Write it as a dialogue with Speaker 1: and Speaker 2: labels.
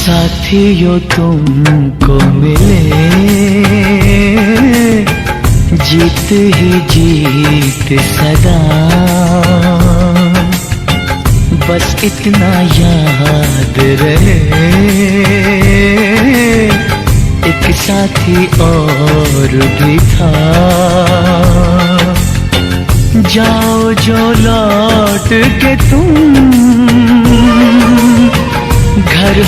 Speaker 1: साथियों तुमको मिले जीत ही जीत सदा, बस इतना याद रहे एक साथी और भी था। जाओ जो लौट के तुम घर